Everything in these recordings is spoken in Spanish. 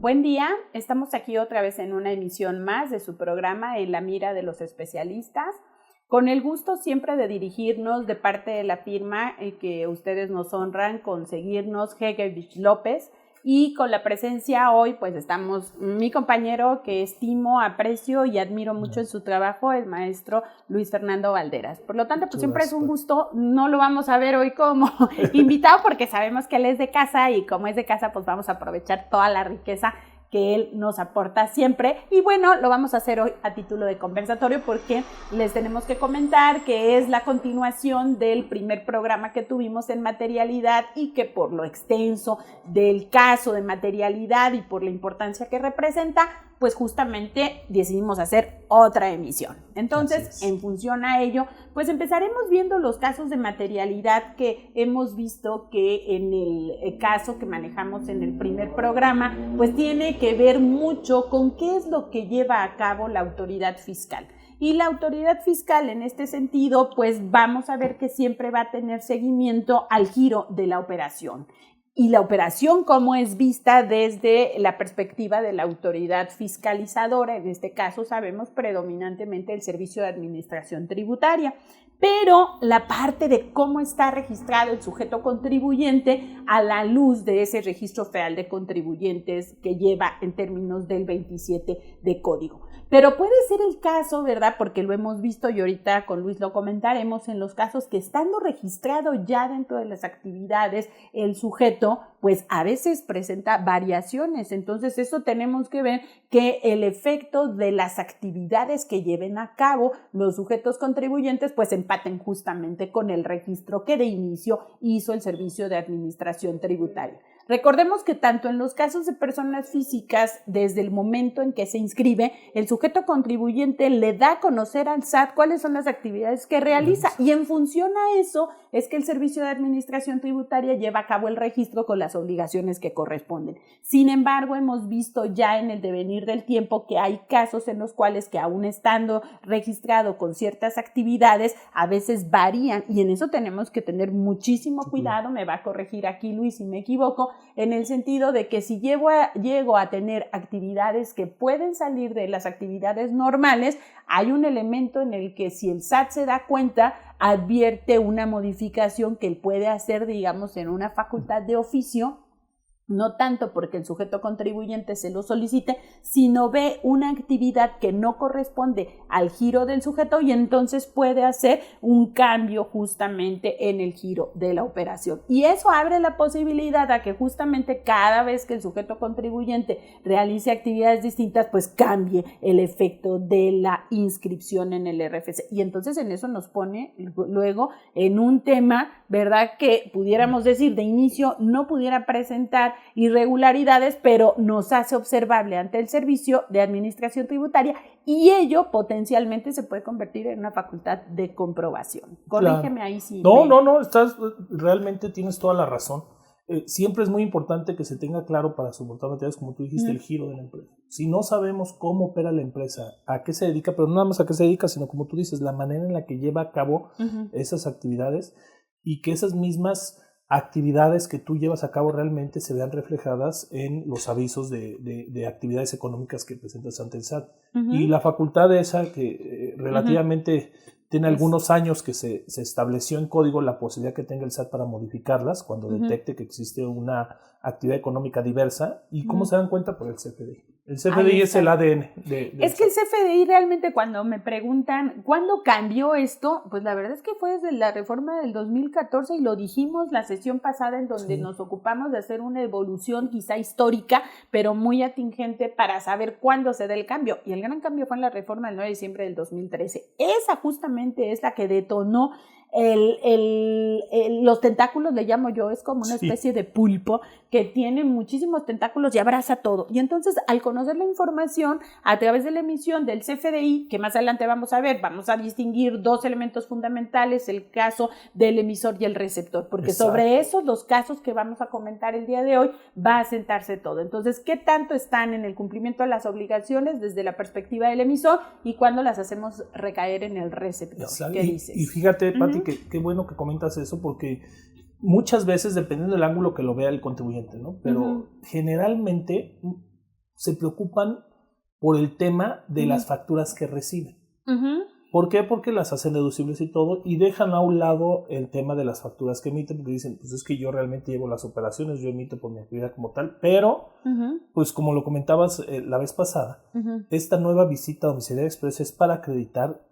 Buen día, estamos aquí otra vez en una emisión más de su programa En la mira de los especialistas, con el gusto siempre de dirigirnos de parte de la firma que ustedes nos honran con seguirnos, Hegerich López, y con la presencia hoy pues estamos mi compañero que estimo, aprecio y admiro mucho en su trabajo, el maestro Luis Fernando Valderas. Por lo tanto, pues siempre es un gusto, no lo vamos a ver hoy como invitado porque sabemos que él es de casa y como es de casa pues vamos a aprovechar toda la riqueza que él nos aporta siempre. Y bueno, lo vamos a hacer hoy a título de conversatorio porque les tenemos que comentar que es la continuación del primer programa que tuvimos en materialidad y que por lo extenso del caso de materialidad y por la importancia que representa, pues justamente decidimos hacer otra emisión. Entonces, en función a ello, pues empezaremos viendo los casos de materialidad que hemos visto que en el caso que manejamos en el primer programa, pues tiene que ver mucho con qué es lo que lleva a cabo la autoridad fiscal. Y la autoridad fiscal en este sentido, pues vamos a ver que siempre va a tener seguimiento al giro de la operación. Y la operación cómo es vista desde la perspectiva de la autoridad fiscalizadora, en este caso sabemos predominantemente el Servicio de Administración Tributaria, pero la parte de cómo está registrado el sujeto contribuyente a la luz de ese registro federal de contribuyentes que lleva en términos del 27 de código. Pero puede ser el caso, ¿verdad? Porque lo hemos visto y ahorita con Luis lo comentaremos en los casos que estando registrado ya dentro de las actividades el sujeto, pues a veces presenta variaciones. Entonces eso tenemos que ver que el efecto de las actividades que lleven a cabo los sujetos contribuyentes pues empaten justamente con el registro que de inicio hizo el Servicio de Administración Tributaria. Recordemos que tanto en los casos de personas físicas, desde el momento en que se inscribe, el sujeto contribuyente le da a conocer al SAT cuáles son las actividades que realiza y en función a eso es que el Servicio de Administración Tributaria lleva a cabo el registro con las obligaciones que corresponden. Sin embargo, hemos visto ya en el devenir del tiempo que hay casos en los cuales que aún estando registrado con ciertas actividades, a veces varían y en eso tenemos que tener muchísimo cuidado, me va a corregir aquí Luis si me equivoco, en el sentido de que si llego a tener actividades que pueden salir de las actividades normales, hay un elemento en el que si el SAT se da cuenta, advierte una modificación que él puede hacer, digamos, en una facultad de oficio, no tanto porque el sujeto contribuyente se lo solicite, sino ve una actividad que no corresponde al giro del sujeto y entonces puede hacer un cambio justamente en el giro de la operación. Y eso abre la posibilidad a que justamente cada vez que el sujeto contribuyente realice actividades distintas, pues cambie el efecto de la inscripción en el RFC. Y entonces en eso nos pone luego en un tema, ¿verdad? Que pudiéramos decir de inicio no pudiera presentar irregularidades, pero nos hace observable ante el Servicio de Administración Tributaria y ello potencialmente se puede convertir en una facultad de comprobación. Corrígeme ahí si... No, realmente tienes toda la razón. Siempre es muy importante que se tenga claro para soportar materiales, como tú dijiste, el giro de la empresa. Si no sabemos cómo opera la empresa, a qué se dedica, pero no nada más a qué se dedica, sino como tú dices, la manera en la que lleva a cabo esas actividades y que esas mismas actividades que tú llevas a cabo realmente se vean reflejadas en los avisos de actividades económicas que presentas ante el SAT. Y la facultad esa que relativamente tiene algunos años que se estableció en código la posibilidad que tenga el SAT para modificarlas cuando detecte que existe una actividad económica diversa. ¿Y cómo se dan cuenta? Por el CFDI. El CFDI es el ADN Es que el CFDI realmente cuando me preguntan ¿cuándo cambió esto? Pues la verdad es que fue desde la reforma del 2014 y lo dijimos la sesión pasada en donde nos ocupamos de hacer una evolución quizá histórica, pero muy atingente para saber cuándo se da el cambio. Y el gran cambio fue en la reforma del 9 de diciembre del 2013. Esa justamente es la que detonó los tentáculos, le llamo yo, es como una especie de pulpo que tiene muchísimos tentáculos y abraza todo. Y entonces, al conocer la información a través de la emisión del CFDI, que más adelante vamos a distinguir dos elementos fundamentales, el caso del emisor y el receptor, porque sobre esos los casos que vamos a comentar el día de hoy va a sentarse todo. Entonces, ¿qué tanto están en el cumplimiento de las obligaciones desde la perspectiva del emisor y cuándo las hacemos recaer en el receptor? ¿Qué dices? Y fíjate, Pati, qué bueno que comentas eso, porque muchas veces, dependiendo del ángulo que lo vea el contribuyente, ¿no? Pero generalmente se preocupan por el tema de las facturas que reciben. ¿Por qué? Porque las hacen deducibles y todo, y dejan a un lado el tema de las facturas que emiten, porque dicen, pues es que yo realmente llevo las operaciones, yo emito por mi actividad como tal, pero, pues como lo comentabas la vez pasada, esta nueva visita domiciliaria express es para acreditar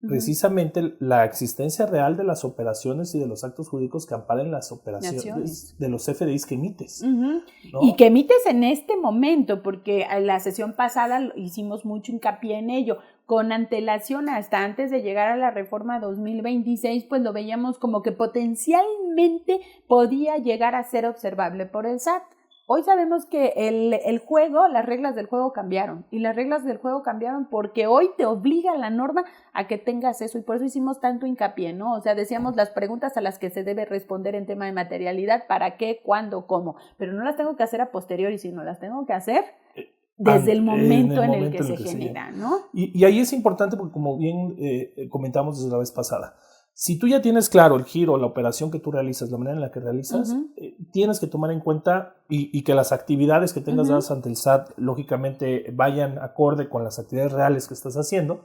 precisamente la existencia real de las operaciones y de los actos jurídicos que amparen las operaciones de los CFDIs que emites. ¿No? Y que emites en este momento, porque en la sesión pasada hicimos mucho hincapié en ello. Con antelación, hasta antes de llegar a la reforma 2026, pues lo veíamos como que potencialmente podía llegar a ser observable por el SAT. Hoy sabemos que el juego, las reglas del juego cambiaron, y las reglas del juego cambiaron porque hoy te obliga la norma a que tengas eso, y por eso hicimos tanto hincapié, ¿no? O sea, decíamos las preguntas a las que se debe responder en tema de materialidad, para qué, cuándo, cómo, pero no las tengo que hacer a posteriori, sino las tengo que hacer desde el momento en el que se genera, ¿no? Y ahí es importante porque, como bien comentamos desde la vez pasada, si tú ya tienes claro el giro, la operación que tú realizas, la manera en la que realizas, tienes que tomar en cuenta y que las actividades que tengas dadas ante el SAT, lógicamente, vayan acorde con las actividades reales que estás haciendo,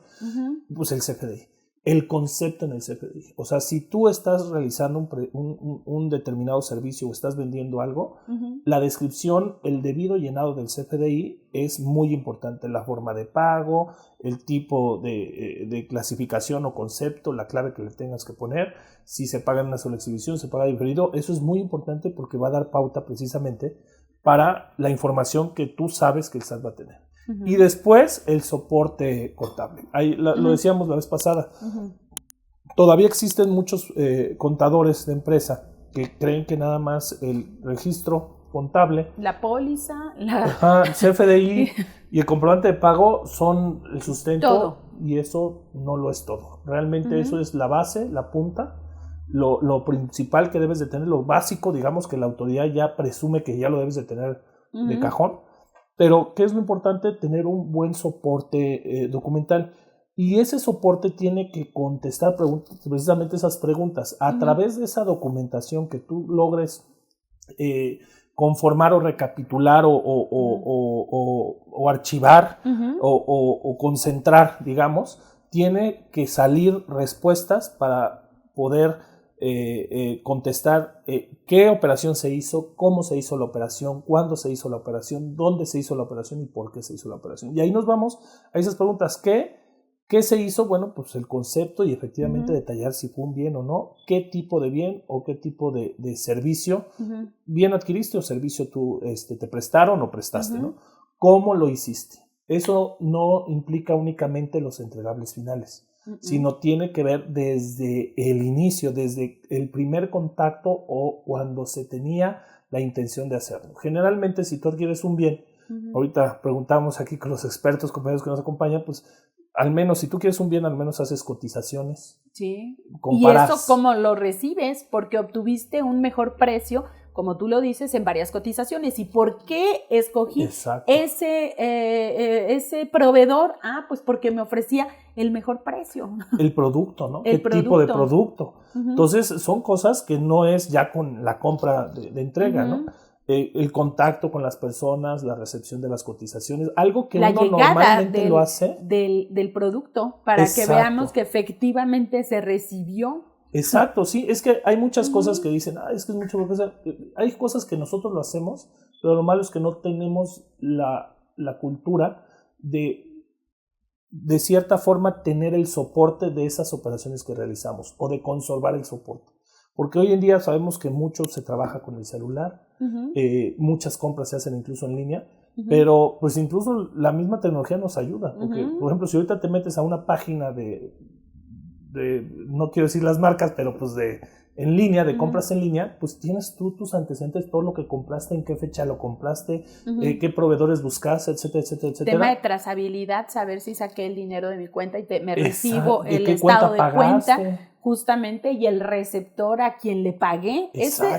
pues el CFDI. El concepto en el CFDI. O sea, si tú estás realizando un determinado servicio o estás vendiendo algo, la descripción, el debido llenado del CFDI es muy importante. La forma de pago, el tipo de clasificación o concepto, la clave que le tengas que poner, si se paga en una sola exhibición, se paga diferido. Eso es muy importante porque va a dar pauta precisamente para la información que tú sabes que el SAT va a tener. Y después el soporte contable. Ahí lo decíamos la vez pasada. Todavía existen muchos contadores de que creen que nada más el registro contable, la póliza, el CFDI y el comprobante de pago son el sustento. Todo. Y eso no lo es todo. Realmente eso es la base, la punta, lo principal que debes de tener, lo básico, digamos, que la autoridad ya presume que ya lo debes de tener de cajón. Pero, ¿qué es lo importante? Tener un buen soporte documental. Y ese soporte tiene que contestar precisamente esas preguntas. A través de esa documentación que tú logres conformar o recapitular o archivar o concentrar, digamos, tiene que salir respuestas para poder contestar qué operación se hizo, cómo se hizo la operación, cuándo se hizo la operación, dónde se hizo la operación y por qué se hizo la operación. Y ahí nos vamos a esas preguntas. ¿Qué se hizo? Bueno, pues el concepto y efectivamente detallar si fue un bien o no, qué tipo de bien o qué tipo de servicio bien adquiriste o servicio tú te prestaron o prestaste, ¿no? ¿Cómo lo hiciste? Eso no implica únicamente los entregables finales, sino tiene que ver desde el inicio, desde el primer contacto o cuando se tenía la intención de hacerlo. Generalmente, si tú adquieres un bien, ahorita preguntamos aquí con los expertos, compañeros que nos acompañan, pues al menos, si tú quieres un bien, al menos haces cotizaciones. Sí. Comparas. Y eso, ¿cómo lo recibes? Porque obtuviste un mejor precio, como tú lo dices, en varias cotizaciones. ¿Y por qué escogí ese proveedor? Ah, pues porque me ofrecía el mejor precio. El producto, ¿no? ¿Qué tipo de producto? Entonces, son cosas que no es ya con la compra de entrega, ¿no? El contacto con las personas, la recepción de las cotizaciones, algo que uno normalmente lo hace. Del producto, para que veamos que efectivamente se recibió. Exacto, sí, es que hay muchas cosas que dicen, es que es mucho, hay cosas que nosotros lo hacemos, pero lo malo es que no tenemos la cultura de cierta forma tener el soporte de esas operaciones que realizamos o de conservar el soporte. Porque hoy en día sabemos que mucho se trabaja con el celular, muchas compras se hacen incluso en línea, pero pues incluso la misma tecnología nos ayuda. Porque, por ejemplo, si ahorita te metes a una página no quiero decir las marcas, pero pues en línea, de compras en línea, pues tienes tú tus antecedentes, todo lo que compraste, en qué fecha lo compraste, qué proveedores buscaste, etcétera, etcétera, etcétera. Tema de trazabilidad, saber si saqué el dinero de mi cuenta y me recibo el estado de cuenta, justamente, y el receptor a quien le pagué.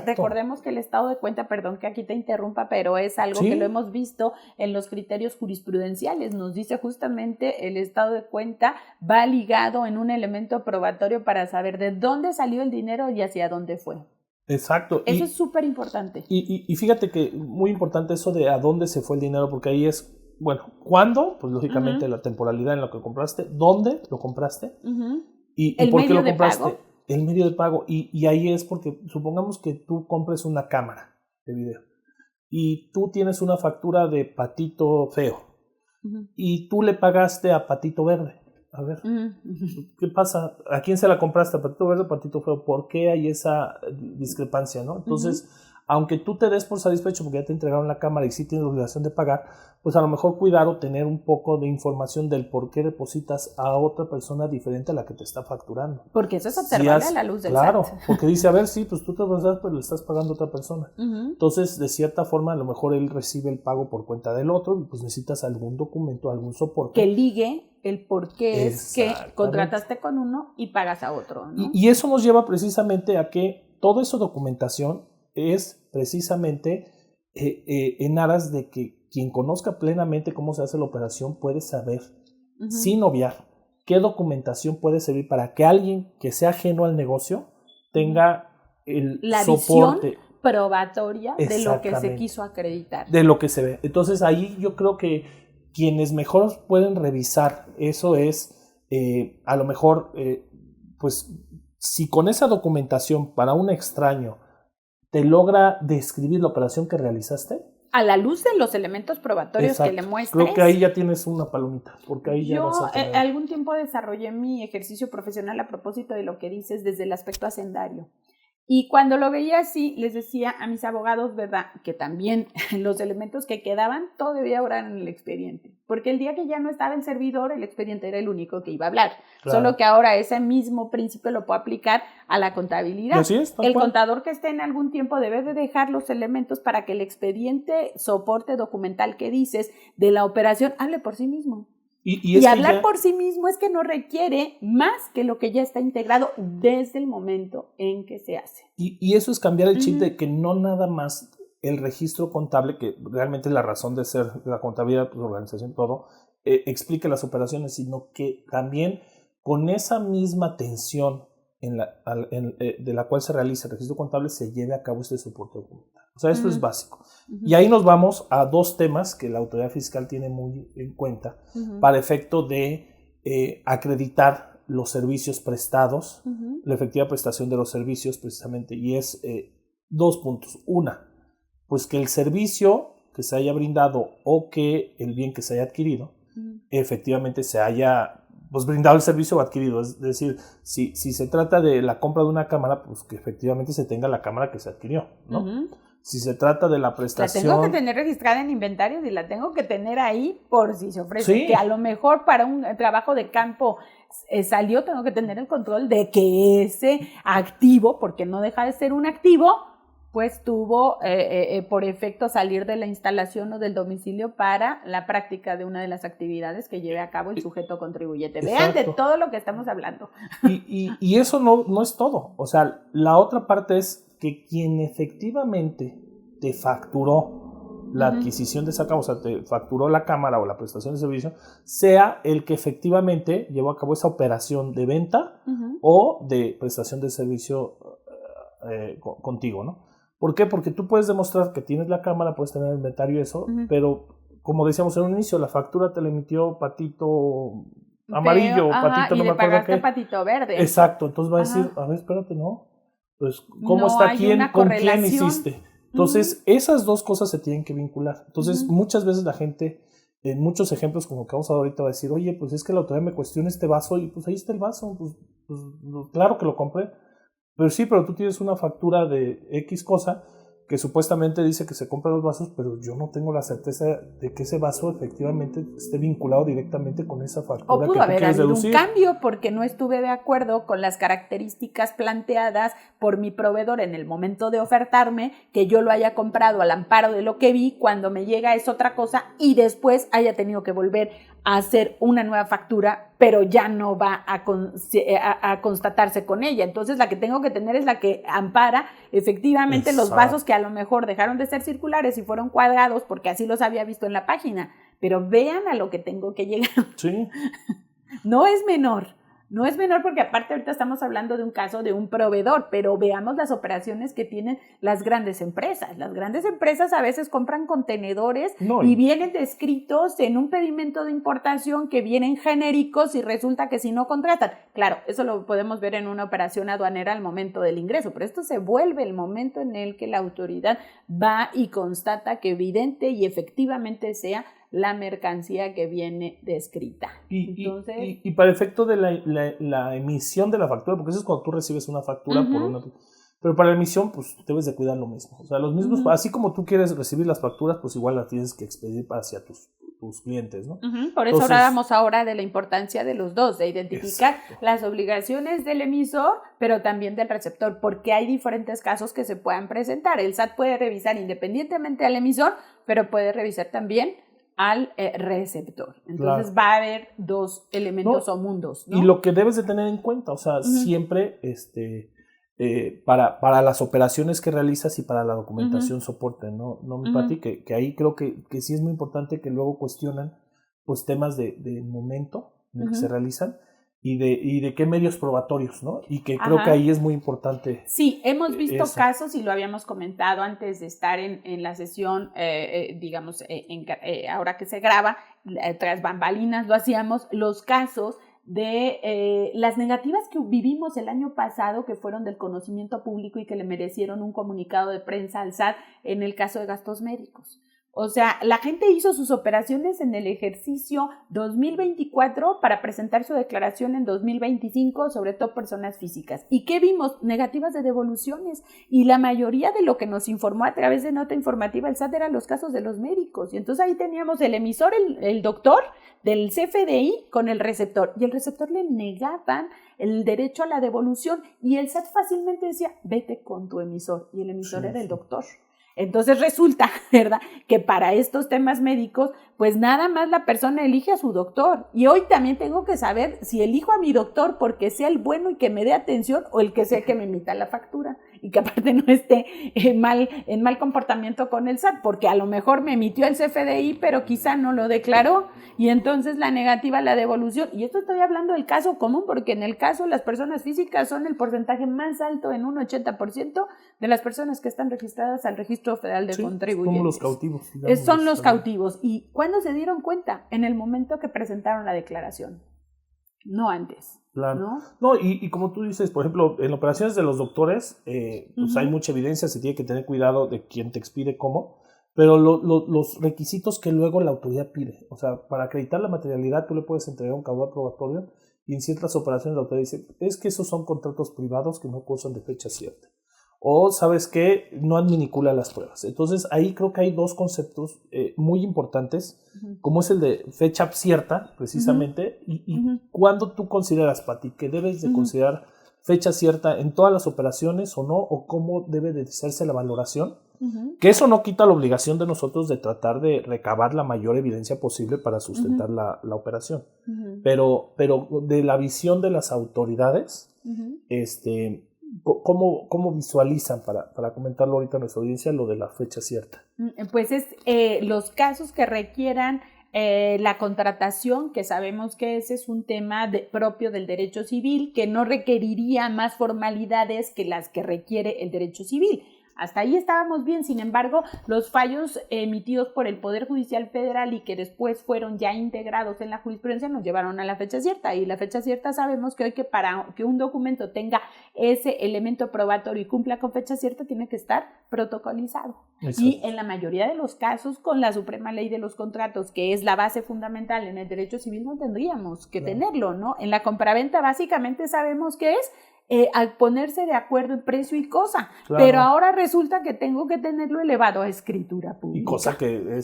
Recordemos que el estado de cuenta, perdón que aquí te interrumpa, pero es algo que lo hemos visto en los criterios jurisprudenciales. Nos dice justamente el estado de cuenta va ligado en un elemento probatorio para saber de dónde salió el dinero y hacia dónde fue. Exacto. Eso es súper importante. Y fíjate que muy importante eso de a dónde se fue el dinero, porque ahí es bueno, ¿cuándo? Pues lógicamente la temporalidad en la que compraste, ¿dónde lo compraste? Y por qué lo compraste. ¿Pago? El medio de pago. Y ahí es porque supongamos que tú compres una cámara de video y tú tienes una factura de Patito Feo y tú le pagaste a Patito Verde. A ver, ¿qué pasa? ¿A quién se la compraste? ¿A Patito Verde o Patito Feo? ¿Por qué hay esa discrepancia, no? Entonces, aunque tú te des por satisfecho porque ya te entregaron la cámara y sí tienes la obligación de pagar, pues a lo mejor cuidar o tener un poco de información del por qué depositas a otra persona diferente a la que te está facturando. Porque eso es observable a la luz del Claro, SAT. porque dice, a ver, sí, pues tú te vas a dar, pero le estás pagando a otra persona. Entonces, de cierta forma, a lo mejor él recibe el pago por cuenta del otro y pues necesitas algún documento, algún soporte. Que ligue el por qué es que contrataste con uno y pagas a otro, ¿no? Y eso nos lleva precisamente a que toda esa documentación es precisamente en aras de que quien conozca plenamente cómo se hace la operación puede saber, sin obviar, qué documentación puede servir para que alguien que sea ajeno al negocio tenga la soporte. Visión probatoria de lo que se quiso acreditar. De lo que se ve. Entonces ahí yo creo que quienes mejor pueden revisar eso es, a lo mejor, pues si con esa documentación para un extraño te logra describir la operación que realizaste. A la luz de los elementos probatorios que le muestres. Creo que ahí ya tienes una palomita, porque ahí ya vas a tener. Yo algún tiempo desarrollé mi ejercicio profesional a propósito de lo que dices desde el aspecto hacendario. Y cuando lo veía así, les decía a mis abogados, ¿verdad?, que también los elementos que quedaban todavía eran en el expediente. Porque el día que ya no estaba el servidor, el expediente era el único que iba a hablar. Claro. Solo que ahora ese mismo principio lo puedo aplicar a la contabilidad. Así es, el contador que esté en algún tiempo debe de dejar los elementos para que el expediente, soporte documental que dices de la operación, hable por sí mismo. Y hablar por sí mismo es que no requiere más que lo que ya está integrado desde el momento en que se hace. Y eso es cambiar el chip de que no nada más el registro contable, que realmente es la razón de ser de la contabilidad, pues, organización, todo, explique las operaciones, sino que también con esa misma atención de la cual se realiza el registro contable se lleve a cabo este soporte documental. O sea, esto es básico. Y ahí nos vamos a dos temas que la autoridad fiscal tiene muy en cuenta para efecto de acreditar los servicios prestados, la efectiva prestación de los servicios precisamente, y es dos puntos. Una, pues que el servicio que se haya brindado o que el bien que se haya adquirido efectivamente se haya pues brindado el servicio o adquirido. Es decir, si se trata de la compra de una cámara, pues que efectivamente se tenga la cámara que se adquirió, ¿no? Si se trata de la prestación... La tengo que tener registrada en inventarios y la tengo que tener ahí por si se ofrece. Sí. Que a lo mejor para un trabajo de campo salió, tengo que tener el control de que ese activo, porque no deja de ser un activo, pues tuvo por efecto salir de la instalación o del domicilio para la práctica de una de las actividades que lleve a cabo el sujeto contribuyente. Vean de todo lo que estamos hablando. Y eso no es todo. O sea, la otra parte es que quien efectivamente te facturó la adquisición de esa cámara, o sea, te facturó la cámara o la prestación de servicio, sea el que efectivamente llevó a cabo esa operación de venta o de prestación de servicio contigo, ¿no? ¿Por qué? Porque tú puedes demostrar que tienes la cámara, puedes tener el inventario y eso, pero como decíamos en un inicio, la factura te la emitió Patito amarillo, Patito no me acuerdo qué. Patito verde. Exacto, entonces va a decir, a ver, espérate, ¿no? Pues, ¿cómo está quién? ¿Con quién hiciste? Entonces, esas dos cosas se tienen que vincular. Entonces, muchas veces la gente, en muchos ejemplos como que vamos a dar ahorita, va a decir, oye, pues es que la autoridad me cuestiona este vaso y pues ahí está el vaso, pues claro que lo compré. Pero sí, pero tú tienes una factura de X cosa que supuestamente dice que se compra los vasos, pero yo no tengo la certeza de que ese vaso efectivamente esté vinculado directamente con esa factura. O pudo haber habido un cambio porque no estuve de acuerdo con las características planteadas por mi proveedor en el momento de ofertarme, que yo lo haya comprado al amparo de lo que vi, cuando me llega es otra cosa y después haya tenido que volver a hacer una nueva factura, pero ya no va a constatarse con ella. Entonces la que tengo que tener es la que ampara efectivamente los vasos que a lo mejor dejaron de ser circulares y fueron cuadrados porque así los había visto en la página. Pero vean a lo que tengo que llegar. Sí. No es menor. No es menor porque aparte ahorita estamos hablando de un caso de un proveedor, pero veamos las operaciones que tienen las grandes empresas. Las grandes empresas a veces compran contenedores y vienen descritos en un pedimento de importación que vienen genéricos y resulta que si no contratan. Claro, eso lo podemos ver en una operación aduanera al momento del ingreso, pero esto se vuelve el momento en el que la autoridad va y constata que evidente y efectivamente sea la mercancía que viene descrita. Y para efecto de la emisión de la factura, porque eso es cuando tú recibes una factura por una... Pero para la emisión, pues debes de cuidar lo mismo. O sea, los mismos, así como tú quieres recibir las facturas, pues igual las tienes que expedir hacia tus clientes, ¿no? Por eso hablábamos ahora de la importancia de los dos, de identificar las obligaciones del emisor, pero también del receptor, porque hay diferentes casos que se puedan presentar. El SAT puede revisar independientemente al emisor, pero puede revisar también al receptor. Entonces va a haber dos elementos o mundos, ¿no? Y lo que debes de tener en cuenta, o sea, siempre para las operaciones que realizas y para la documentación soporte, ¿no, Pati? Que ahí creo que sí es muy importante que luego cuestionan pues temas de momento en el que se realizan y de qué medios probatorios, ¿no? Y que creo que ahí es muy importante. Sí, hemos visto casos y lo habíamos comentado antes de estar en la sesión, digamos, ahora que se graba, tras bambalinas lo hacíamos, los casos de las negativas que vivimos el año pasado, que fueron del conocimiento público y que le merecieron un comunicado de prensa al SAT en el caso de gastos médicos. O sea, la gente hizo sus operaciones en el ejercicio 2024 para presentar su declaración en 2025, sobre todo personas físicas. ¿Y qué vimos? Negativas de devoluciones. Y la mayoría de lo que nos informó a través de nota informativa el SAT eran los casos de los médicos. Y entonces ahí teníamos el emisor, el doctor del CFDI con el receptor. Y el receptor le negaban el derecho a la devolución. Y el SAT fácilmente decía, vete con tu emisor. Y el emisor era el doctor. Entonces resulta, ¿verdad?, que para estos temas médicos, pues nada más la persona elige a su doctor. Y hoy también tengo que saber si elijo a mi doctor porque sea el bueno y que me dé atención o el que sea que me emita la factura y que aparte no esté en mal comportamiento con el SAT, porque a lo mejor me emitió el CFDI, pero quizá no lo declaró y entonces la negativa a la devolución. Y esto estoy hablando del caso común porque en el caso las personas físicas son el porcentaje más alto, en un 80% de las personas que están registradas al Registro Federal de Contribuyentes. Como los cautivos. Digamos, son los cautivos. ¿Y cuándo se dieron cuenta? En el momento que presentaron la declaración, no antes. Claro. No, y como tú dices, por ejemplo, en operaciones de los doctores, pues hay mucha evidencia, se tiene que tener cuidado de quién te expide cómo, pero los requisitos que luego la autoridad pide, o sea, para acreditar la materialidad tú le puedes entregar un caudal probatorio y en ciertas operaciones la autoridad dice, es que esos son contratos privados que no gozan de fecha cierta. O, ¿sabes qué? No adminicula las pruebas. Entonces, ahí creo que hay dos conceptos muy importantes, como es el de fecha cierta, precisamente, y cuándo tú consideras, Pati, que debes de considerar fecha cierta en todas las operaciones o no, o cómo debe de hacerse la valoración, que eso no quita la obligación de nosotros de tratar de recabar la mayor evidencia posible para sustentar la operación. Pero de la visión de las autoridades, ¿Cómo visualizan, para comentarlo ahorita a nuestra audiencia, lo de la fecha cierta? Pues es los casos que requieran la contratación, que sabemos que ese es un tema propio del derecho civil, que no requeriría más formalidades que las que requiere el derecho civil. Hasta ahí estábamos bien, sin embargo, los fallos emitidos por el Poder Judicial Federal y que después fueron ya integrados en la jurisprudencia nos llevaron a la fecha cierta. Y la fecha cierta sabemos que hoy que para que un documento tenga ese elemento probatorio y cumpla con fecha cierta tiene que estar protocolizado. Exacto. Y en la mayoría de los casos con la Suprema Ley de los Contratos, que es la base fundamental en el derecho civil, no tendríamos que tenerlo, ¿no? En la compraventa básicamente sabemos que es al ponerse de acuerdo en precio y cosa, pero ahora resulta que tengo que tenerlo elevado a escritura pública. Y cosa que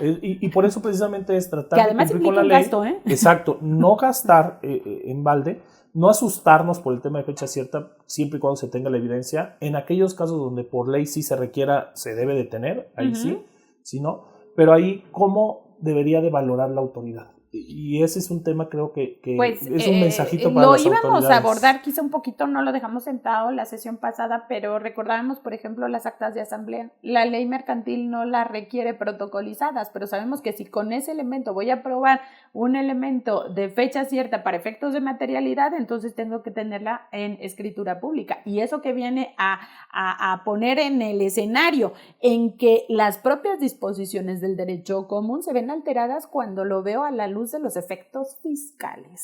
y por eso precisamente es tratar que además de cumplir con la ley. Gasto, Exacto, no gastar en balde, no asustarnos por el tema de fecha cierta, siempre y cuando se tenga la evidencia. En aquellos casos donde por ley sí se requiera, se debe de tener, ahí sí, no. Pero ahí, ¿cómo debería de valorar la autoridad? Y ese es un tema, creo que Pues es un mensajito para las autoridades. Lo íbamos a abordar quizá un poquito, no lo dejamos sentado la sesión pasada, pero recordábamos, por ejemplo, las actas de asamblea. La ley mercantil no las requiere protocolizadas, pero sabemos que si con ese elemento voy a probar un elemento de fecha cierta para efectos de materialidad, entonces tengo que tenerla en escritura pública. Y eso que viene a poner en el escenario en que las propias disposiciones del derecho común se ven alteradas cuando lo veo a la luz de los efectos fiscales.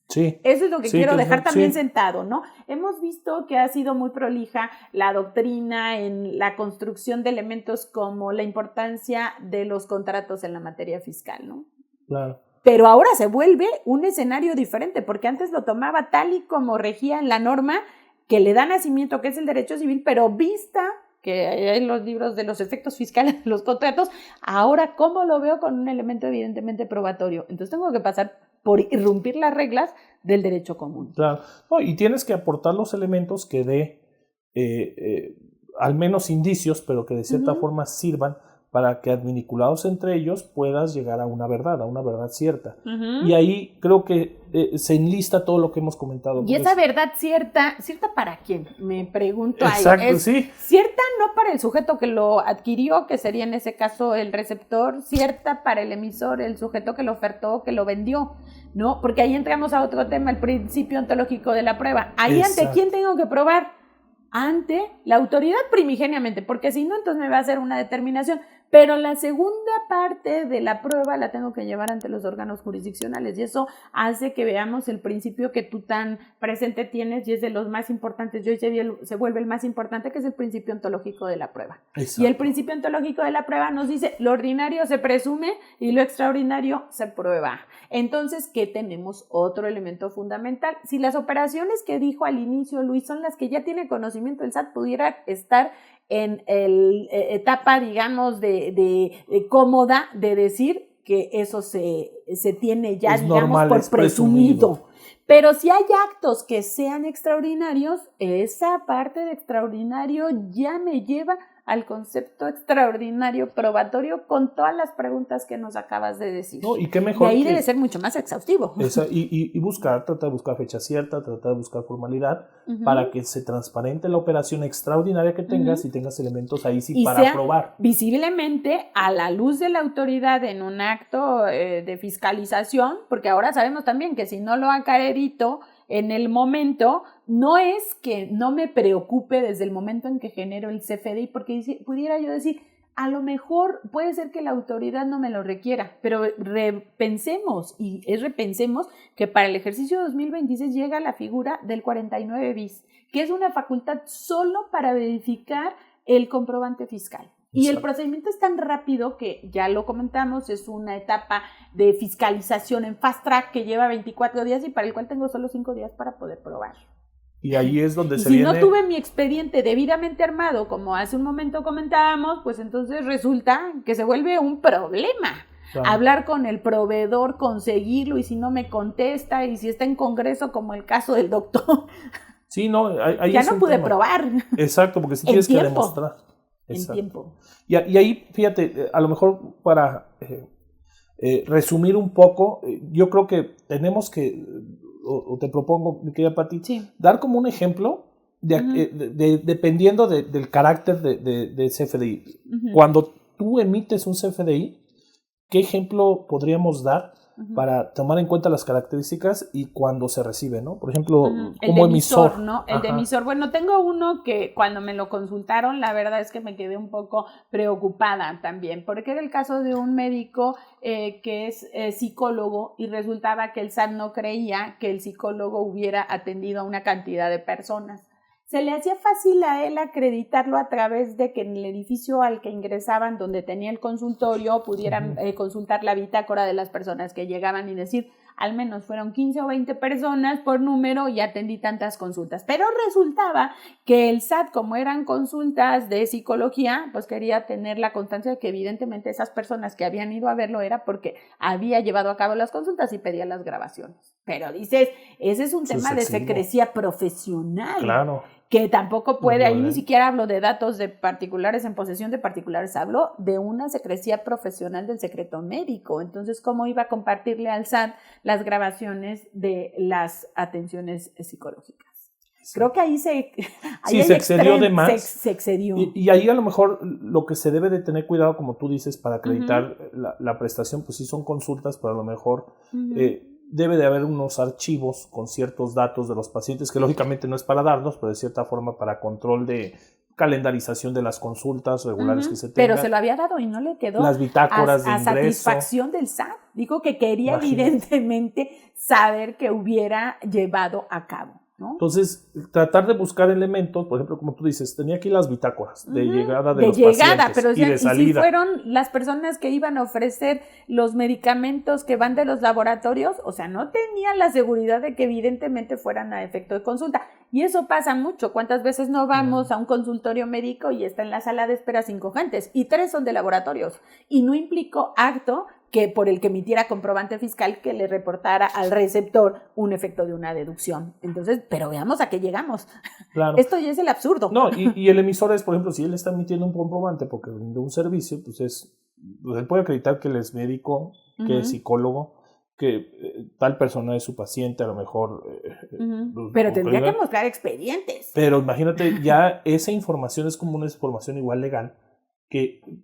Sí. Eso es lo que quiero dejar también sí. sentado, ¿no? Hemos visto que ha sido muy prolija la doctrina en la construcción de elementos como la importancia de los contratos en la materia fiscal, ¿no? Claro. Pero ahora se vuelve un escenario diferente, porque antes lo tomaba tal y como regía en la norma que le da nacimiento, que es el derecho civil, pero vista que hay en los libros de los efectos fiscales de los contratos, ahora cómo lo veo con un elemento evidentemente probatorio. Entonces tengo que pasar por irrumpir las reglas del derecho común. Claro, no, y tienes que aportar los elementos que dé al menos indicios, pero que de cierta forma sirvan para que adminiculados entre ellos puedas llegar a una verdad cierta. Y ahí creo que se enlista todo lo que hemos comentado. Y esa verdad cierta ¿para quién? Me pregunto. Exacto, ahí. Sí. Cierta no para el sujeto que lo adquirió, que sería en ese caso el receptor, cierta para el emisor, el sujeto que lo ofertó, que lo vendió, ¿no? Porque ahí entramos a otro tema, el principio ontológico de la prueba. Ahí ante quién tengo que probar, ante la autoridad primigeniamente, porque si no, entonces me va a hacer una determinación. Pero la segunda parte de la prueba la tengo que llevar ante los órganos jurisdiccionales y eso hace que veamos el principio que tú tan presente tienes y es de los más importantes. Y hoy se vuelve el más importante, que es el principio ontológico de la prueba. Exacto. Y el principio ontológico de la prueba nos dice, lo ordinario se presume y lo extraordinario se prueba. Entonces, ¿qué tenemos? Otro elemento fundamental. Si las operaciones que dijo al inicio Luis son las que ya tiene conocimiento el SAT, pudiera estar en el etapa, digamos, de cómoda de decir que eso se tiene ya, es digamos, normal, por presumido. Pero si hay actos que sean extraordinarios, esa parte de extraordinario ya me lleva al concepto extraordinario probatorio con todas las preguntas que nos acabas de decir. No, y qué mejor. Y ahí debe ser mucho más exhaustivo. Y tratar de buscar fecha cierta, tratar de buscar formalidad para que se transparente la operación extraordinaria que tengas y tengas elementos ahí sí para probar. Visiblemente a la luz de la autoridad en un acto de fiscalización, porque ahora sabemos también que si no lo acredito en el momento, no es que no me preocupe desde el momento en que genero el CFDI, porque pudiera yo decir, a lo mejor puede ser que la autoridad no me lo requiera, pero repensemos que para el ejercicio 2026 llega la figura del 49 bis, que es una facultad solo para verificar el comprobante fiscal. Y el procedimiento es tan rápido que, ya lo comentamos, es una etapa de fiscalización en fast track que lleva 24 días y para el cual tengo solo 5 días para poder probar. Y ahí es donde si no tuve mi expediente debidamente armado, como hace un momento comentábamos, pues entonces resulta que se vuelve un problema. Claro. Hablar con el proveedor, conseguirlo, y si no me contesta, y si está en congreso, como el caso del doctor. Sí, no, ahí ya no pude probar. Exacto, porque sí tienes que demostrar. Exacto. En tiempo. Y ahí, fíjate, a lo mejor para resumir un poco, yo creo que tenemos que, o te propongo, mi querida Pati, dar como un ejemplo dependiendo del carácter de CFDI. Cuando tú emites un CFDI, ¿qué ejemplo podríamos dar para tomar en cuenta las características y cuando se recibe, ¿no? Por ejemplo, como emisor, ¿no? El de emisor. Bueno, tengo uno que cuando me lo consultaron, la verdad es que me quedé un poco preocupada también, porque era el caso de un médico que es psicólogo y resultaba que el SAT no creía que el psicólogo hubiera atendido a una cantidad de personas. Se le hacía fácil a él acreditarlo a través de que en el edificio al que ingresaban, donde tenía el consultorio, pudieran consultar la bitácora de las personas que llegaban y decir, al menos fueron 15 o 20 personas por número y atendí tantas consultas. Pero resultaba que el SAT, como eran consultas de psicología, pues quería tener la constancia de que evidentemente esas personas que habían ido a verlo era porque había llevado a cabo las consultas y pedía las grabaciones. Pero dices, ese es un Eso tema es de excesivo. secrecía profesional. Claro. Que tampoco puede, ahí ni Violencia. siquiera hablo de datos de particulares en posesión de particulares, hablo de una secrecía profesional del secreto médico. Entonces, ¿cómo iba a compartirle al SAT las grabaciones de las atenciones psicológicas? Sí. Creo que ahí se excedió de más. Se excedió. Y ahí a lo mejor lo que se debe de tener cuidado, como tú dices, para acreditar la prestación, pues sí son consultas, pero a lo mejor debe de haber unos archivos con ciertos datos de los pacientes, que lógicamente no es para darlos, pero de cierta forma para control de calendarización de las consultas regulares que se tengan. Pero se lo había dado y no le quedó las bitácoras de a ingreso. satisfacción del SAT. Dijo que quería Imagínate. evidentemente saber que hubiera llevado a cabo, ¿no? Entonces, tratar de buscar elementos, por ejemplo, como tú dices, tenía aquí las bitácoras de llegada de los llegada, pacientes pero y de salida. ¿y si fueron las personas que iban a ofrecer los medicamentos que van de los laboratorios? O sea, no tenían la seguridad de que evidentemente fueran a efecto de consulta. Y eso pasa mucho. ¿Cuántas veces no vamos a un consultorio médico y está en la sala de espera 5 gentes y 3 son de laboratorios? Y no implicó acto que por el que emitiera comprobante fiscal que le reportara al receptor un efecto de una deducción. Entonces, pero veamos a qué llegamos. Claro. Esto ya es el absurdo. No, y el emisor es, por ejemplo, si él está emitiendo un comprobante porque brindó un servicio, pues él puede acreditar que él es médico, que es psicólogo, que tal persona es su paciente, a lo mejor. Pero tendría que mostrar expedientes. Pero imagínate, ya esa información es como una información igual legal,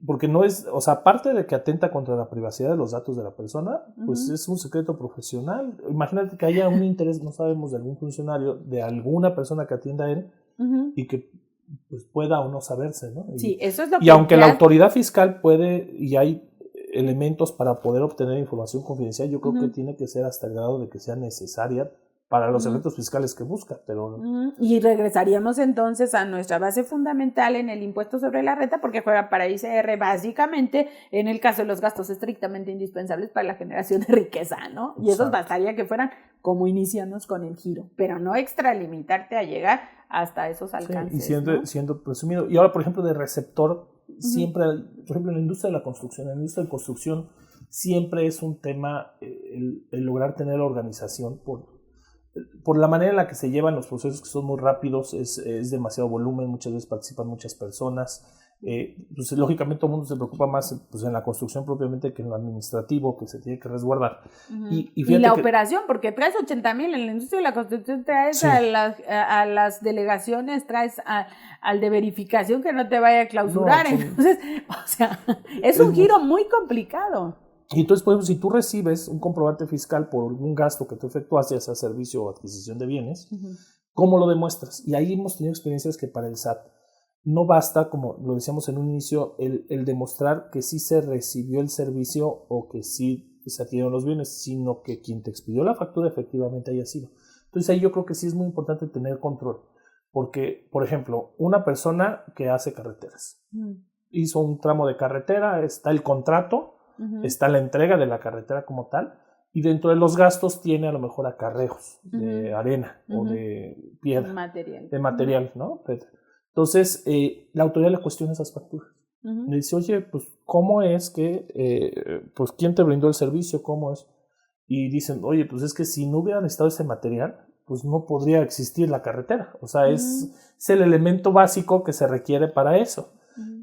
porque no es, o sea, aparte de que atenta contra la privacidad de los datos de la persona, pues es un secreto profesional. Imagínate que haya un interés, no sabemos, de algún funcionario, de alguna persona que atienda a él y que pues, pueda o no saberse, ¿no? Sí, eso es lo que... Y aunque la autoridad fiscal puede, y hay elementos para poder obtener información confidencial, yo creo que tiene que ser hasta el grado de que sea necesaria para los efectos fiscales que busca, pero... Y regresaríamos entonces a nuestra base fundamental en el impuesto sobre la renta, porque juega para ICR básicamente en el caso de los gastos estrictamente indispensables para la generación de riqueza, ¿no? Y esos bastaría que fueran como iniciamos con el giro, pero no extralimitarte a llegar hasta esos alcances. Sí, y siendo presumido. Y ahora, por ejemplo, de receptor, siempre, por ejemplo, en la industria de la construcción, en la industria de construcción, siempre es un tema el lograr tener la organización por la manera en la que se llevan los procesos, que son muy rápidos, es demasiado volumen, muchas veces participan muchas personas. Pues, lógicamente todo el mundo se preocupa más pues, en la construcción propiamente que en lo administrativo, que se tiene que resguardar. Y la operación, porque traes 80,000 en la industria de la construcción, traes a las delegaciones, traes al de verificación que no te vaya a clausurar. Entonces, o sea, es un giro muy complicado. Y entonces, por ejemplo, si tú recibes un comprobante fiscal por un gasto que tú efectuaste, ya sea servicio o adquisición de bienes, ¿cómo lo demuestras? Y ahí hemos tenido experiencias que para el SAT no basta, como lo decíamos en un inicio, el demostrar que sí se recibió el servicio o que sí se adquirieron los bienes, sino que quien te expidió la factura efectivamente haya sido. Entonces ahí yo creo que sí es muy importante tener control, porque, por ejemplo, una persona que hace carreteras, hizo un tramo de carretera, está el contrato, está la entrega de la carretera como tal, y dentro de los gastos tiene a lo mejor acarreos de arena o de piedra, de material, ¿no? Entonces, la autoridad le cuestiona esas facturas. Le dice, oye, pues, ¿cómo es que, pues, quién te brindó el servicio? ¿Cómo es? Y dicen, oye, pues es que si no hubieran estado ese material, pues no podría existir la carretera. O sea, es el elemento básico que se requiere para eso,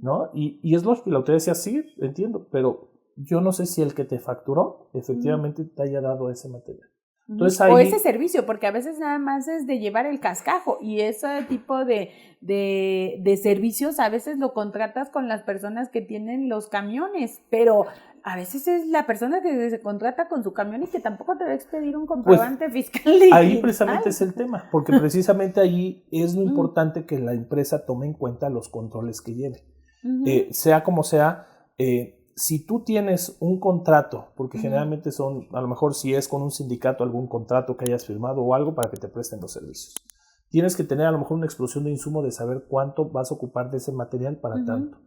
¿no? Y es lógico, la autoridad decía, sí, entiendo, pero yo no sé si el que te facturó efectivamente te haya dado ese material. Entonces, ahí, o ese servicio, porque a veces nada más es de llevar el cascajo y ese tipo de servicios a veces lo contratas con las personas que tienen los camiones, pero a veces es la persona que se contrata con su camión y que tampoco te va a expedir un comprobante fiscal digital. Ahí precisamente es el tema, porque precisamente ahí es lo importante que la empresa tome en cuenta los controles que lleve. Sea como sea, si tú tienes un contrato, porque generalmente son, a lo mejor si es con un sindicato, algún contrato que hayas firmado o algo para que te presten los servicios. Tienes que tener a lo mejor una explosión de insumo de saber cuánto vas a ocupar de ese material para tanto.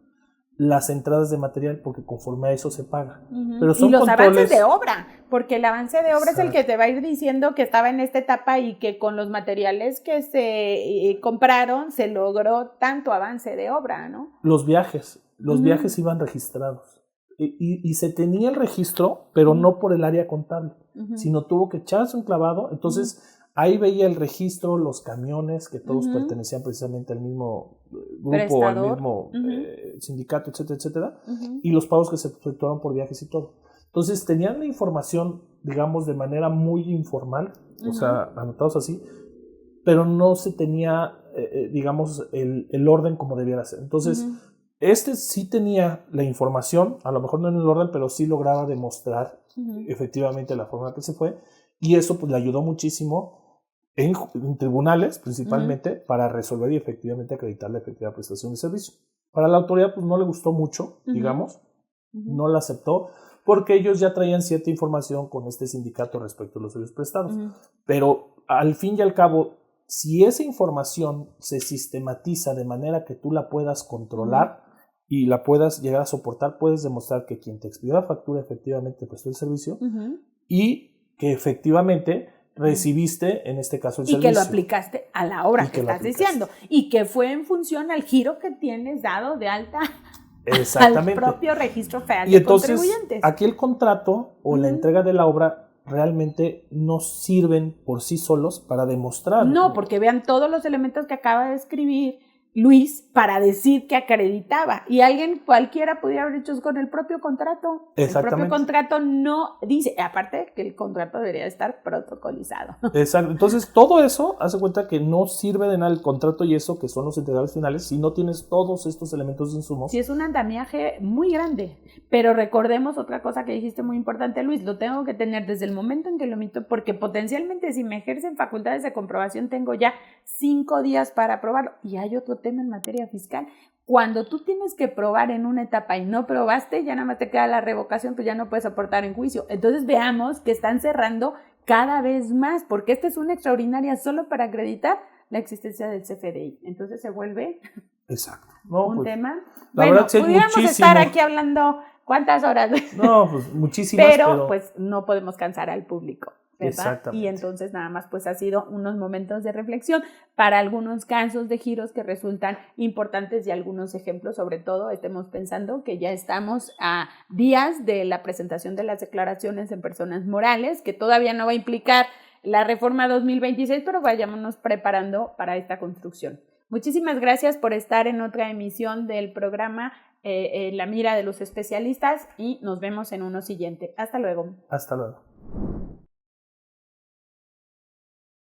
Las entradas de material, porque conforme a eso se paga. Pero son y los controles... avances de obra, porque el avance de obra es el que te va a ir diciendo que estaba en esta etapa y que con los materiales que se compraron se logró tanto avance de obra, ¿no? Los viajes iban registrados. y se tenía el registro, pero no por el área contable, sino tuvo que echarse un clavado. Entonces, ahí veía el registro, los camiones, que todos pertenecían precisamente al mismo grupo, Prestador. al mismo sindicato, etcétera, etcétera, y los pagos que se efectuaron por viajes y todo. Entonces, tenían la información, digamos, de manera muy informal, o sea, anotados así, pero no se tenía, digamos, el orden como debiera ser. Entonces, este sí tenía la información, a lo mejor no en el orden, pero sí lograba demostrar efectivamente la forma en que se fue, y eso pues le ayudó muchísimo en tribunales principalmente para resolver y efectivamente acreditar la efectiva prestación de servicio. Para la autoridad pues no le gustó mucho, digamos, no la aceptó, porque ellos ya traían cierta información con este sindicato respecto a los servicios prestados. Pero al fin y al cabo, si esa información se sistematiza de manera que tú la puedas controlar y la puedas llegar a soportar, puedes demostrar que quien te expidió la factura efectivamente prestó el servicio y que efectivamente recibiste, en este caso, el servicio. Y que lo aplicaste a la obra que estás diciendo. Y que fue en función al giro que tienes dado de alta al propio registro federal de contribuyentes. Entonces, aquí el contrato o la entrega de la obra realmente no sirven por sí solos para demostrar. No, porque vean todos los elementos que acaba de escribir Luis para decir que acreditaba. Y alguien cualquiera pudiera haber hecho eso con el propio contrato. Exactamente. El propio contrato no dice, aparte que el contrato debería estar protocolizado. Exacto. Entonces, todo eso, hace cuenta que no sirve de nada el contrato y eso, que son los integrales finales, si no tienes todos estos elementos de insumos. Sí, es un andamiaje muy grande. Pero recordemos otra cosa que dijiste muy importante, Luis, lo tengo que tener desde el momento en que lo emito, porque potencialmente si me ejercen facultades de comprobación tengo ya 5 días para aprobarlo. Y hay otro tema en materia fiscal. Cuando tú tienes que probar en una etapa y no probaste, ya nada más te queda la revocación, pues ya no puedes aportar en juicio. Entonces veamos que están cerrando cada vez más, porque esta es una extraordinaria solo para acreditar la existencia del CFDI. Entonces se vuelve un tema. Bueno, pudiéramos estar aquí hablando ¿cuántas horas? No, pues muchísimas. Pero pues no podemos cansar al público, ¿verdad? Y entonces nada más pues ha sido unos momentos de reflexión para algunos casos de giros que resultan importantes y algunos ejemplos, sobre todo estemos pensando que ya estamos a días de la presentación de las declaraciones en personas morales, que todavía no va a implicar la reforma 2026, pero vayámonos preparando para esta construcción. Muchísimas gracias por estar en otra emisión del programa La Mira de los Especialistas y nos vemos en uno siguiente. Hasta luego. Hasta luego.